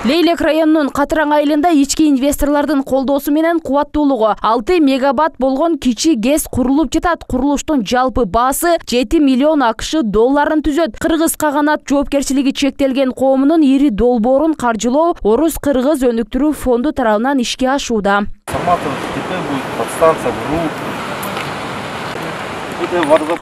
Leйлек районунун Катыраң айылында ички инвесторлордун колдоосу менен кубаттуулугу 6 мегаватт болгон кичи ГЭС курулуп жатат. Курулуштун жалпы баасы 7 миллион АКШ долларын түзөт. Кыргыз Каганат жоопкерчилиги чектелген коомунун ири долбоорун каржылоо Орус-Кыргыз өнүктүрүү фонду тарабынан ишке ашууда.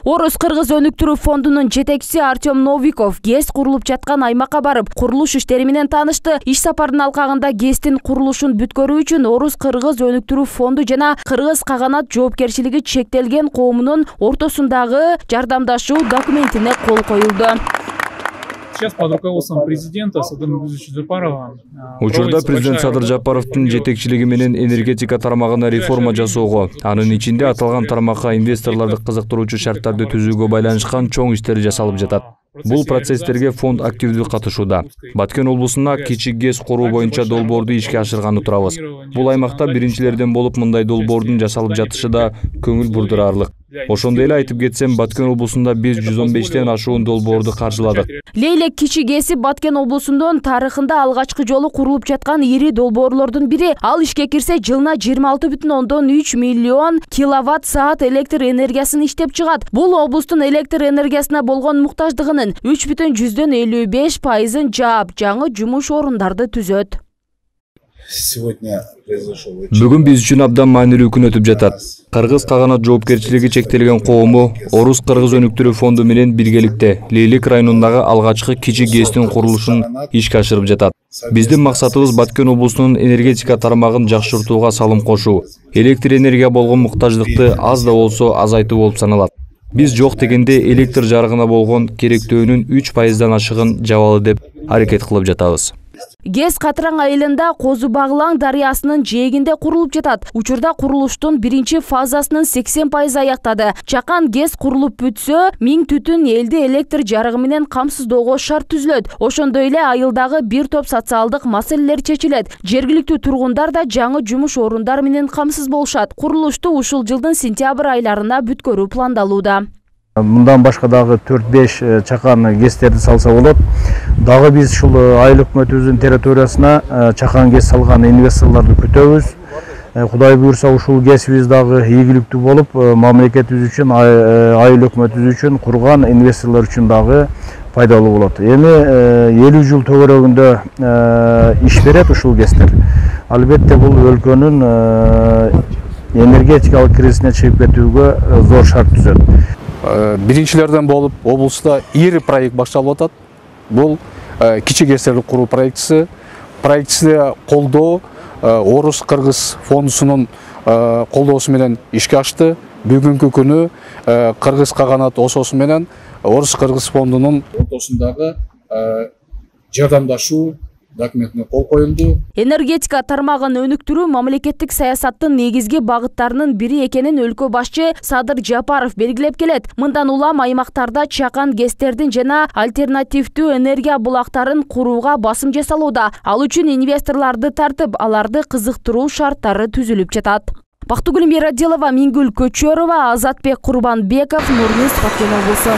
Орус-Кыргыз өнүктүрүү фондунун жетекчиси Артем Новиков ГЭС курулуп жаткан аймакка барып, курулуш иштери менен таанышты. Иш сапардын алкагында ГЭСтин курулушун бүткөрүү үчүн Орус-Кыргыз өнүктүрүү фонду жана Кыргыз Каганат жоопкерчилиги чектелген коомунун ортосундагы жардамдашуу документине кол коюлду. Сейчас под руководством президента Садыр Нургузовича Жапарова. Учурда президент Садыр Жапаровдун жетекчилиги менен энергетика тармагына реформа жасоого, анын ичинде аталган тармакка инвесторлорду кызыктыруучу шарттарды түзүүгө байланышкан чоң иштер жасалып жатат. Бул процесстерге фонд активдүү катышууда. Баткен облусуна кичи ГЭС куруу боюнча долбоорду ишке ашырганды турабыз. Бул аймакта биринчилерден болуп мындай долбоордун жасалып жатышы да көңүл бурдурарлык. Ошондой эле айтып кетсем, Баткен облусунда биз 115тен ашуун долбоорду каржыладык. Leylek кичи ГЭСи Баткен облусунун тарыхында алгачкы жолу курулуп жаткан ири долбоорлордун бири. Ал ишке кирсе, жылына 26,3 миллион киловатт саат электр энергиясын иштеп чыгат. Бул облустун электр энергиясына болгон муктаждыгынын 3,55%-ын жаап, жаңы жумуш орундарды түзөт. Бүгүн биз үчүн абдан маанилүү күн өтүп жатат. Кыргыз Каганат жоопкерчилиги чектелген коому Орус-Кыргыз өнүктүрүү фонду менен биргеликте Leylek районундагы алгачкы кичи ГЭСтин курулушун ишке ашырып жатат. Биздин максатыбыз Баткен облусунун энергетика тармагын жакшыртууга салым кошуу, электр энергия болгон муктаждыкты аз да болсо азайтуу болуп саналат. Биз жок дегенде электр жарыгына болгон керектөөнүн 3%-дан ашыгын жабалы деп аракет кылып жатабыз. ГЭС Катыраң айылында Козу Баглаң дарыясынын жээгинде курулуп жатат. Учурда курулуштун биринчи фазасынын 80% аяктады. Чакан ГЭС курулуп бүтсө, 1000 түтүн элди электр жарыгы менен камсыздоого шарт түзүлөт. Ошондой эле айылдагы бир топ социалдык маселелер чечилет. Жергиликтүү тургундар да жаңы жумуш орундар менен камсыз болушат. Курулушту ушул жылдын сентябрь айларына бүткөрүү пландалууда. Мындан башка дагы 4-5 чакан ГЭСтерди салса болот. Дагы биз ушул айыл өкмөтүбүздүн территориясына чакан ГЭС салган инвесторлорду күтөбүз. Кудай буйрса ушул ГЭСибиз дагы ийгиликтүү болуп, мамлекетибиз үчүн, айыл өкмөтүбүз үчүн, курган инвесторлор үчүн дагы пайдалуу болот. Эми 50 жыл төгөрөгүндө иш берет ушул ГЭСтер. Албетте бул өлкөнүн энергетикалык кризисине чыгып кетүүгө зор шарт түзөт. Биринчилерден болуп облуста ири проект башталып атат. Бул кичи ГЭСтерди куруу проектиси колдоо Орус-Кыргыз фондусунун колдоосу менен ишке ашты. Бүгүнкү күнү Кыргыз Каганат ОСОсу менен Орус-Кыргыз фондунун ортосундагы жардамдашуу документине кол коюлду. Энергетика тармагын өнүктүрүү мамлекеттик саясаттын негизги багыттарынын бири экенин өлкө башчы Садыр Жапаров белгилеп келет. Мындан улам аймактарда чакан ГЭСтердин жана альтернативдүү энергия булактарын курууга басым жасалууда. Ал үчүн инвесторлорду тартып, аларды кызыктыруу шарттары түзүлүп жатат. Бактыгүл Мираделова, Мингүл Көчөрова, Азатбек Курбанбеков, Нурниз Баткен облусу.